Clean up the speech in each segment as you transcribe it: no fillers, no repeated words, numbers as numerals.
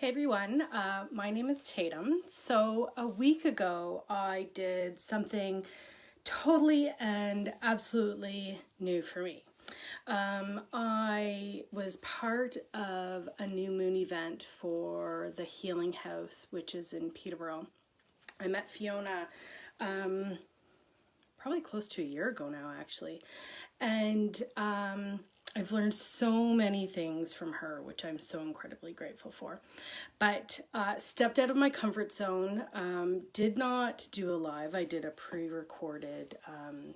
Hey everyone, my name is Tatum. So a week ago I did something totally and absolutely new for me. I was part of a new moon event for the Healing House, which is in Peterborough. I met Fiona probably close to a year ago now, actually. And I've learned so many things from her, which I'm so incredibly grateful for. But stepped out of my comfort zone, did not do a live. I did a pre-recorded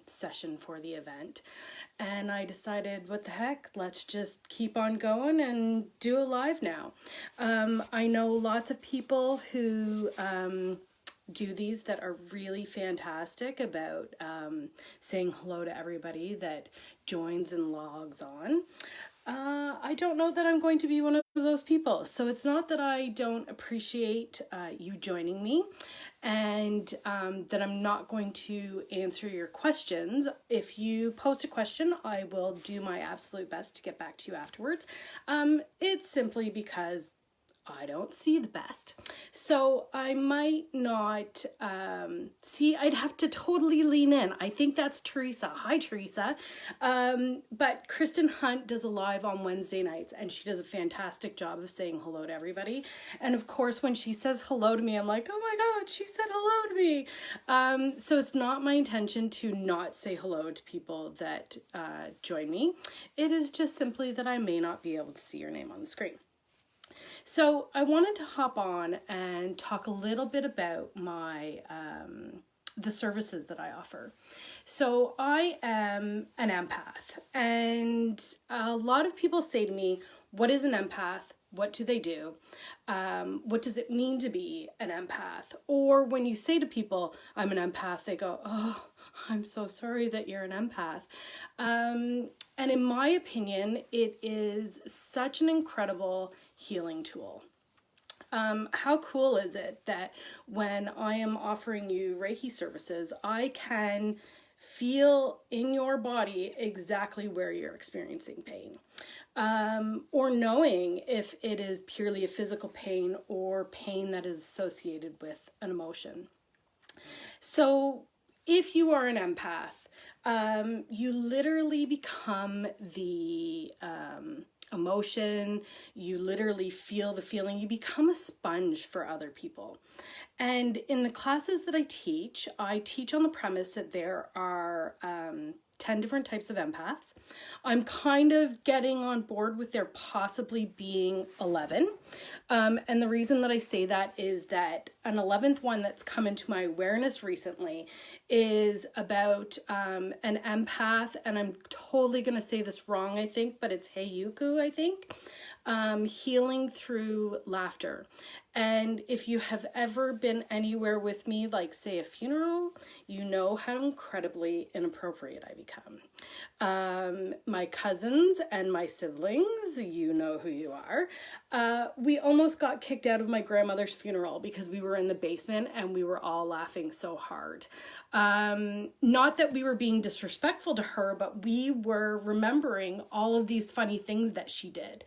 session for the event. And I decided, what the heck, let's just keep on going and do a live now. I know lots of people who do these that are really fantastic about saying hello to everybody that joins and logs on. I don't know that I'm going to be one of those people. So it's not that I don't appreciate you joining me and that I'm not going to answer your questions. If you post a question, I will do my absolute best to get back to you afterwards. It's simply because I don't see the best. So I might not see, I'd have to totally lean in. I think that's Teresa. Hi, Teresa. But Kristen Hunt does a live on Wednesday nights and she does a fantastic job of saying hello to everybody. And of course, when she says hello to me, I'm like, oh my God, she said hello to me. So it's not my intention to not say hello to people that join me. It is just simply that I may not be able to see your name on the screen. So I wanted to hop on and talk a little bit about my the services that I offer. So I am an empath, and a lot of people say to me, what is an empath? What do they do? What does it mean to be an empath? Or when you say to people, I'm an empath, they go, oh, I'm so sorry that you're an empath. And in my opinion, it is such an incredible healing tool. How cool is it that when I am offering you Reiki services, I can feel in your body exactly where you're experiencing pain, or knowing if it is purely a physical pain or pain that is associated with an emotion. So if you are an empath, you literally become the emotion, you literally feel the feeling, you become a sponge for other people. And in the classes that I teach on the premise that there are 10 different types of empaths. I'm kind of getting on board with there possibly being 11. And the reason that I say that is that an 11th one that's come into my awareness recently is about an empath, and I'm totally going to say this wrong, I think, but it's Heiyuku, I think, healing through laughter. And if you have ever been anywhere with me, like say a funeral, you know how incredibly inappropriate I become. My cousins and my siblings, you know who you are. We almost got kicked out of my grandmother's funeral because we were in the basement and we were all laughing so hard. Not that we were being disrespectful to her, but we were remembering all of these funny things that she did.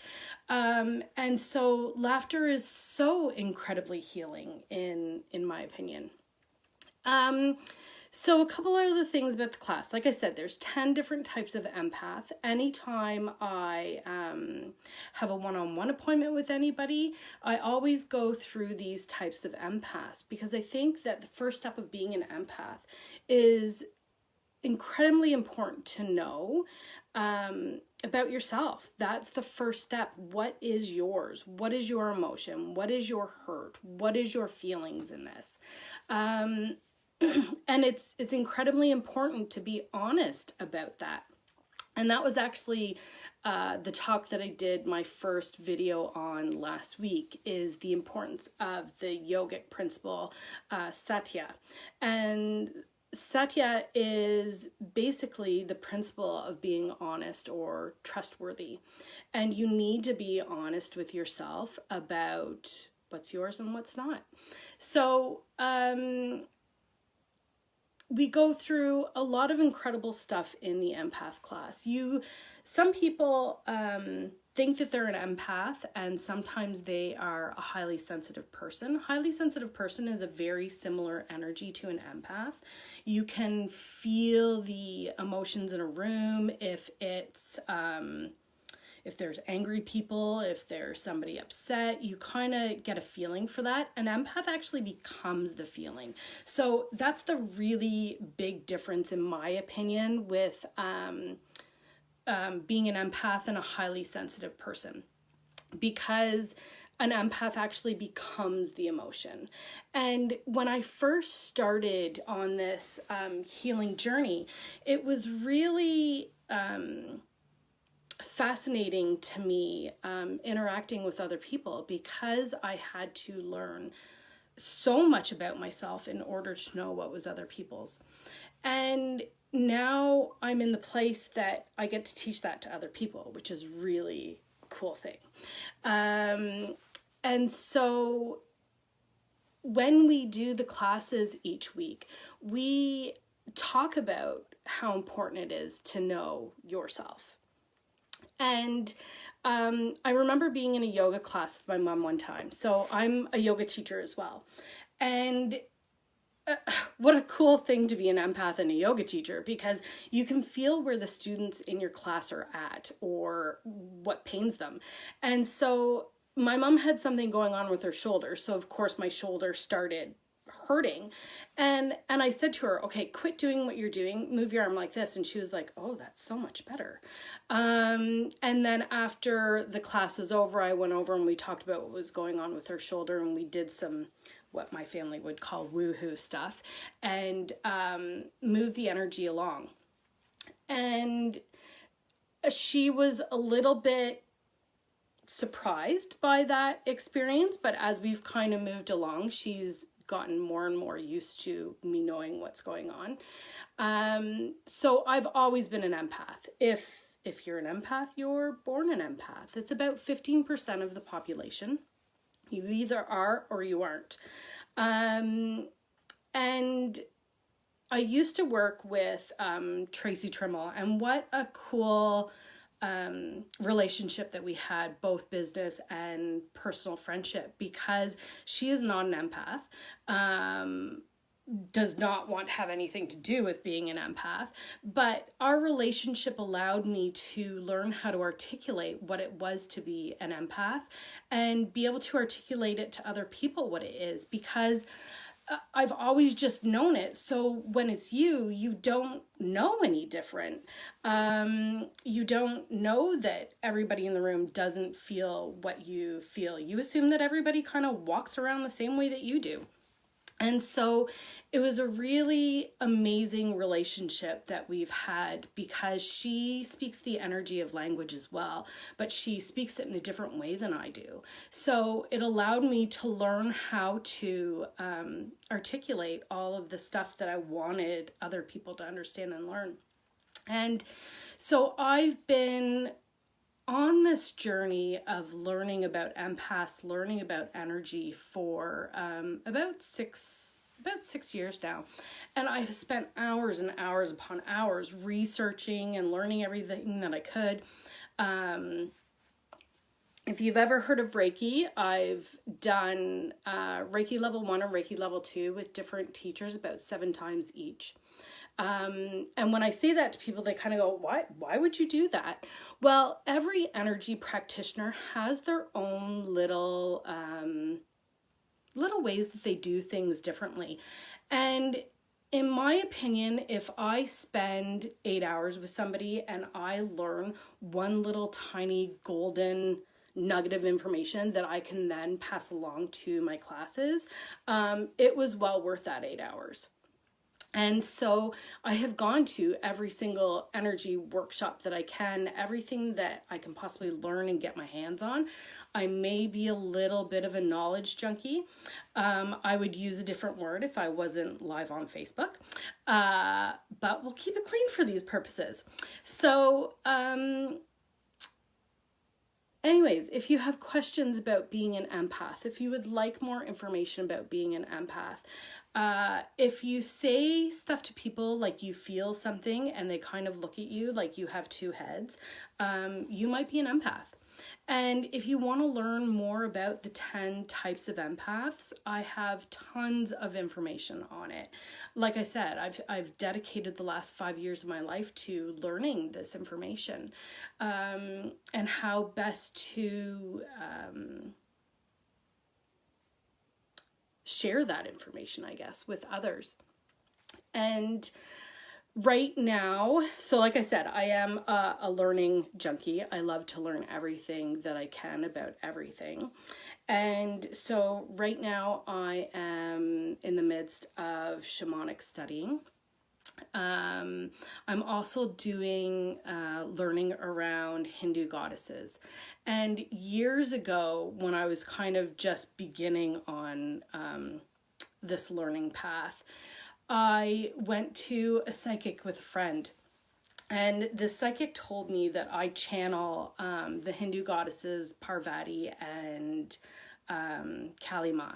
And so laughter is so incredibly healing in my opinion. So a couple other things about the class. Like I said, there's 10 different types of empath. Anytime I have a one-on-one appointment with anybody, I always go through these types of empaths because I think that the first step of being an empath is incredibly important to know about yourself. That's the first step. What is yours? What is your emotion? What is your hurt? What is your feelings in this? And it's incredibly important to be honest about that. And that was actually the talk that I did my first video on last week, is the importance of the yogic principle, Satya. And Satya is basically the principle of being honest or trustworthy. And you need to be honest with yourself about what's yours and what's not. So, we go through a lot of incredible stuff in the empath class. Some people think that they're an empath, and sometimes they are a highly sensitive person. Highly sensitive person is a very similar energy to an empath. You can feel the emotions in a room if it's if there's angry people, if there's somebody upset, you kind of get a feeling for that. An empath actually becomes the feeling. So that's the really big difference, in my opinion, with being an empath and a highly sensitive person, because an empath actually becomes the emotion. And when I first started on this healing journey, it was really fascinating to me interacting with other people, because I had to learn so much about myself in order to know what was other people's. And now I'm in the place that I get to teach that to other people, which is really a cool thing. And so when we do the classes each week, we talk about how important it is to know yourself. And I remember being in a yoga class with my mom one time. So I'm a yoga teacher as well. And what a cool thing to be an empath and a yoga teacher, because you can feel where the students in your class are at or what pains them. And so my mom had something going on with her shoulder. So of course my shoulder started hurting, and I said to her, okay, quit doing what you're doing, move your arm like this. And she was like, oh, that's so much better. And then after the class was over, I went over and we talked about what was going on with her shoulder, and we did some what my family would call woohoo stuff, and moved the energy along. And she was a little bit surprised by that experience, but as we've kind of moved along, she's gotten more and more used to me knowing what's going on. So I've always been an empath. If you're an empath, you're born an empath. It's about 15% of the population. You either are or you aren't. And I used to work with Tracy Trimmel, and what a cool relationship that we had, both business and personal friendship, because she is not an empath, does not want to have anything to do with being an empath, but our relationship allowed me to learn how to articulate what it was to be an empath and be able to articulate it to other people what it is, because I've always just known it. So when it's you don't know any different. You don't know that everybody in the room doesn't feel what you feel. You assume that everybody kind of walks around the same way that you do. And so it was a really amazing relationship that we've had, because she speaks the energy of language as well, but she speaks it in a different way than I do. So it allowed me to learn how to articulate all of the stuff that I wanted other people to understand and learn. And so I've been on this journey of learning about empaths, learning about energy for about six years now. And I've spent hours and hours upon hours researching and learning everything that I could. If you've ever heard of Reiki, I've done Reiki level 1 and Reiki level 2 with different teachers about 7 times each. And when I say that to people, they kind of go, why would you do that? Well, every energy practitioner has their own little ways that they do things differently. And in my opinion, if I spend 8 hours with somebody and I learn one little tiny golden nugget of information that I can then pass along to my classes, it was well worth that 8 hours. And so I have gone to every single energy workshop that I can, everything that I can possibly learn and get my hands on. I may be a little bit of a knowledge junkie. I would use a different word if I wasn't live on Facebook, but we'll keep it clean for these purposes. So, anyways, if you have questions about being an empath, if you would like more information about being an empath, if you say stuff to people like you feel something and they kind of look at you like you have two heads, you might be an empath. And if you want to learn more about the 10 types of empaths, I have tons of information on it. Like I said, I've dedicated the last 5 years of my life to learning this information, and how best to share that information, I guess, with others. And right now, so like I said, I am a learning junkie. I love to learn everything that I can about everything. And so right now I am in the midst of shamanic studying. I'm also doing learning around Hindu goddesses. And years ago, when I was kind of just beginning on this learning path, I went to a psychic with a friend, and the psychic told me that I channel the Hindu goddesses Parvati and Kalima,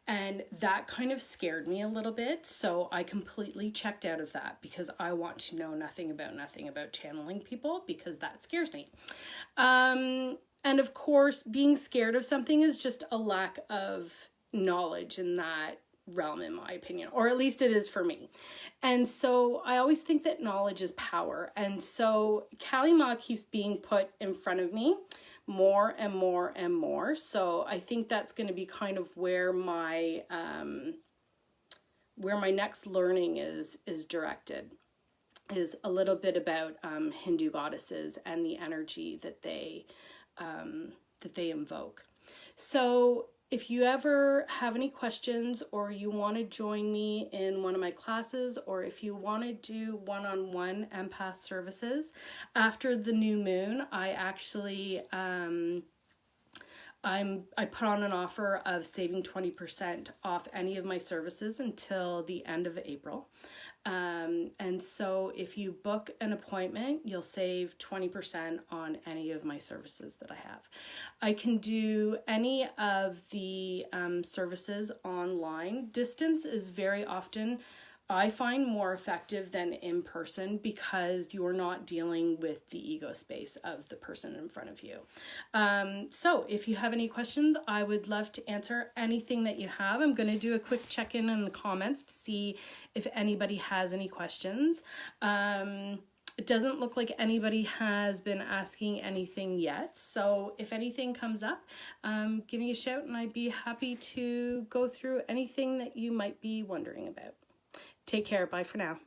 and that kind of scared me a little bit, so I completely checked out of that because I want to know nothing about channeling people, because that scares me. And of course, being scared of something is just a lack of knowledge in that realm, in my opinion, or at least it is for me. And so I always think that knowledge is power, and so Kalima keeps being put in front of me more and more and more. So I think that's going to be kind of where my next learning is directed, is a little bit about Hindu goddesses and the energy that they invoke. So if you ever have any questions, or you want to join me in one of my classes, or if you want to do one-on-one empath services, after the new moon, I actually I put on an offer of saving 20% off any of my services until the end of April. And so if you book an appointment, you'll save 20% on any of my services that I have. I can do any of the services online. Distance is very often, I find, more effective than in person, because you're not dealing with the ego space of the person in front of you. So if you have any questions, I would love to answer anything that you have. I'm going to do a quick check-in in the comments to see if anybody has any questions. It doesn't look like anybody has been asking anything yet. So if anything comes up, give me a shout and I'd be happy to go through anything that you might be wondering about. Take care. Bye for now.